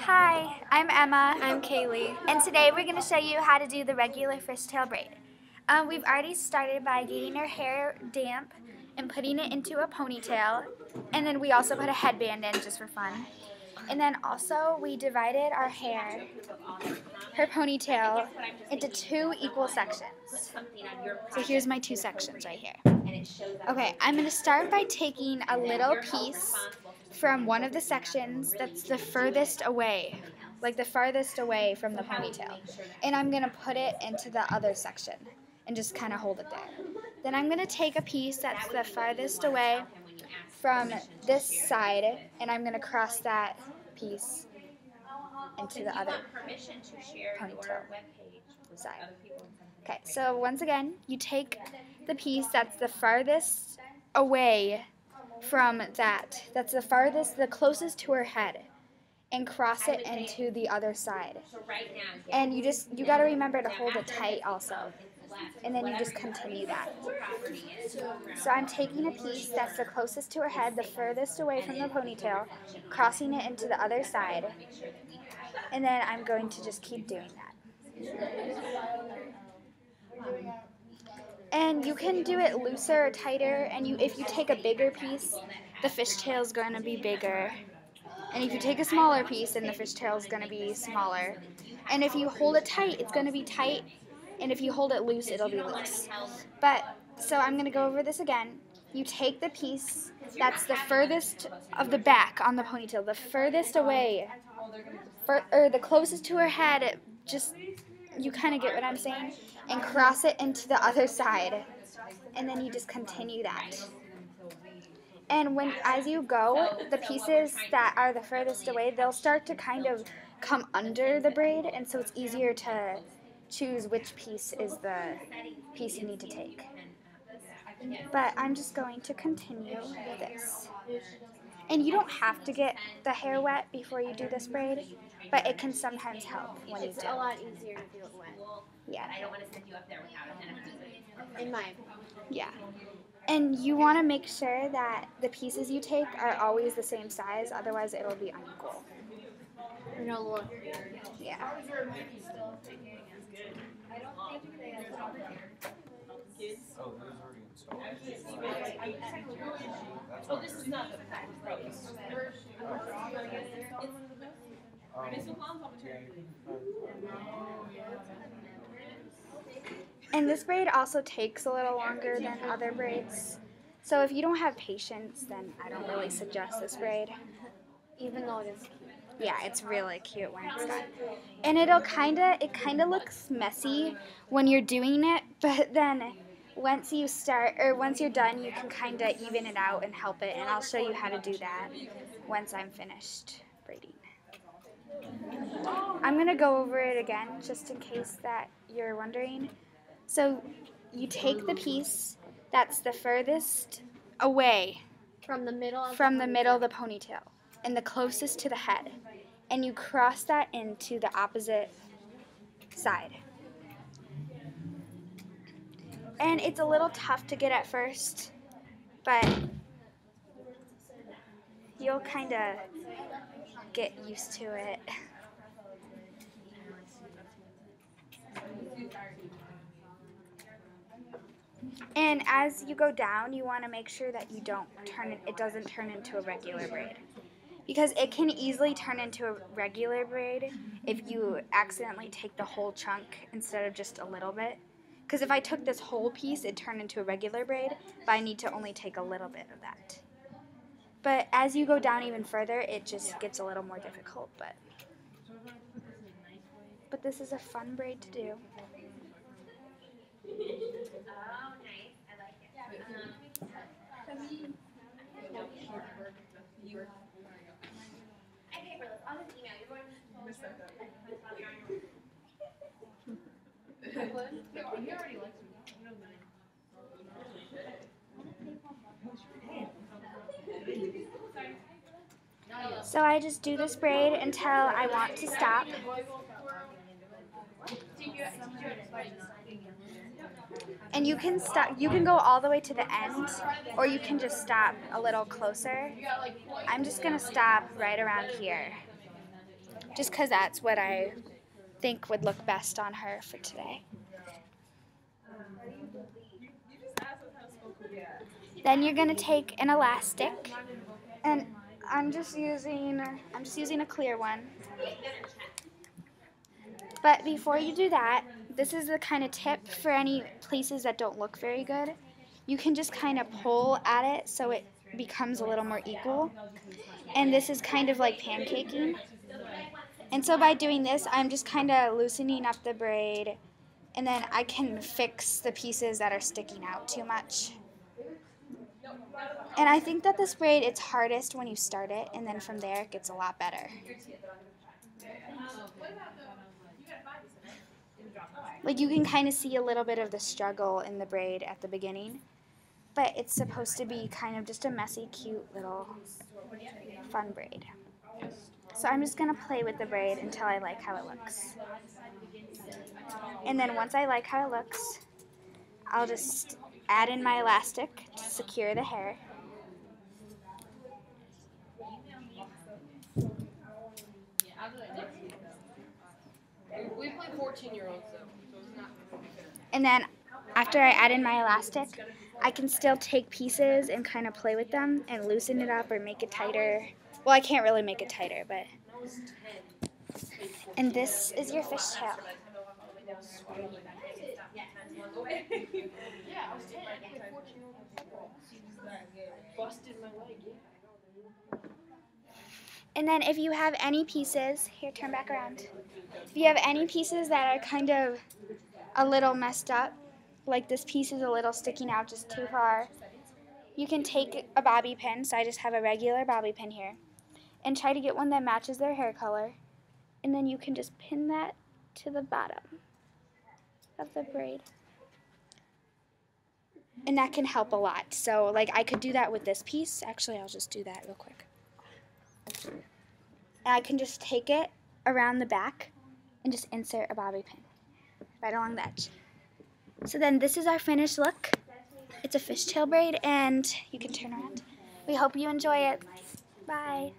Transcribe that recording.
Hi, I'm Emma. I'm Kaylee. And today we're going to show you how to do the regular fishtail braid. We've already started by getting our hair damp and putting it into a ponytail. And then we also put a headband in just for fun. And then also we divided our hair, her ponytail, into two equal sections. So here's my two sections right here. Okay, I'm going to start by taking a little piece from one of the sections that's the furthest away, like the farthest away from the ponytail. And I'm going to put it into the other section and just kind of hold it there. Then I'm going to take a piece that's the farthest away from this side, and I'm going to cross that piece into the other ponytail side. Okay, so once again, you take the piece that's the farthest away from that's the closest to her head, and cross it into the other side. And you got to remember to hold it tight also. And then you just continue that. So I'm taking a piece that's the closest to her head, the furthest away from the ponytail, crossing it into the other side, and then I'm going to just keep doing that. And you can do it looser or tighter, and if you take a bigger piece, the fishtail is going to be bigger. And if you take a smaller piece, then the fishtail is going to be smaller. And if you hold it tight, it's going to be tight. And if you hold it loose, it'll be loose. So I'm going to go over this again. You take the piece that's the furthest of the back on the ponytail, the furthest away, or the closest to her head, you kind of get what I'm saying, and cross it into the other side. And then you just continue that. And as you go, the pieces that are the furthest away, they'll start to kind of come under the braid, and so it's easier to choose which piece is the piece you need to take. But I'm just going to continue with this. And you don't have to get the hair wet before you do this braid, but it can sometimes help when you do. It's a lot easier to do it wet. Yeah. In my opinion. Yeah. And you want to make sure that the pieces you take are always the same size, otherwise it'll be unequal. No look. Yeah. Oh, this is not the And this braid also takes a little longer than other braids. So if you don't have patience, then I don't really suggest this braid. Even though it is cute. Yeah, it's really cute when it's done. And it kind of looks messy when you're doing it, but then once you're done, you can kind of even it out and help it, and I'll show you how to do that once I'm finished braiding. I'm going to go over it again just in case that you're wondering. So you take the piece that's the furthest away from the middle of the ponytail and the closest to the head, and you cross that into the opposite side. And it's a little tough to get at first, but you'll kind of get used to it. And as you go down, you want to make sure that it doesn't turn into a regular braid. Because it can easily turn into a regular braid if you accidentally take the whole chunk instead of just a little bit. Because if I took this whole piece, it'd turn into a regular braid, but I need to only take a little bit of that. But as you go down even further, it just gets a little more difficult. But this is a fun braid to do. Oh, nice. I like it. Okay, Brillis, I'll just email you. He already likes me. He knows my name. So I just do this braid until I want to stop. And you can go all the way to the end, or you can just stop a little closer. I'm just going to stop right around here. just because that's what I think would look best on her for today. Then you're gonna take an elastic, and I'm just using a clear one. But before you do that, this is the kind of tip for any places that don't look very good. You can just kind of pull at it so it becomes a little more equal. And this is kind of like pancaking. And so by doing this, I'm just kind of loosening up the braid, and then I can fix the pieces that are sticking out too much. And I think that this braid, it's hardest when you start it, and then from there it gets a lot better. Like you can kind of see a little bit of the struggle in the braid at the beginning, but it's supposed to be kind of just a messy, cute little fun braid. So I'm just going to play with the braid until I like how it looks. And then once I like how it looks, I'll just add in my elastic to secure the hair. We play 14-year-olds though, so it's not. And then after I add in my elastic, I can still take pieces and kind of play with them and loosen it up or make it tighter. Well, I can't really make it tighter, but. And this is your fishtail. And then if you have any pieces, here, turn back around. If you have any pieces that are kind of a little messed up, like this piece is a little sticking out just too far, you can take a bobby pin, so I just have a regular bobby pin here, and try to get one that matches their hair color, and then you can just pin that to the bottom of the braid. And that can help a lot. So like I could do that with this piece. Actually, I'll just do that real quick. And I can just take it around the back and just insert a bobby pin right along the edge. So then this is our finished look. It's a fishtail braid, and you can turn around. We hope you enjoy it. Bye.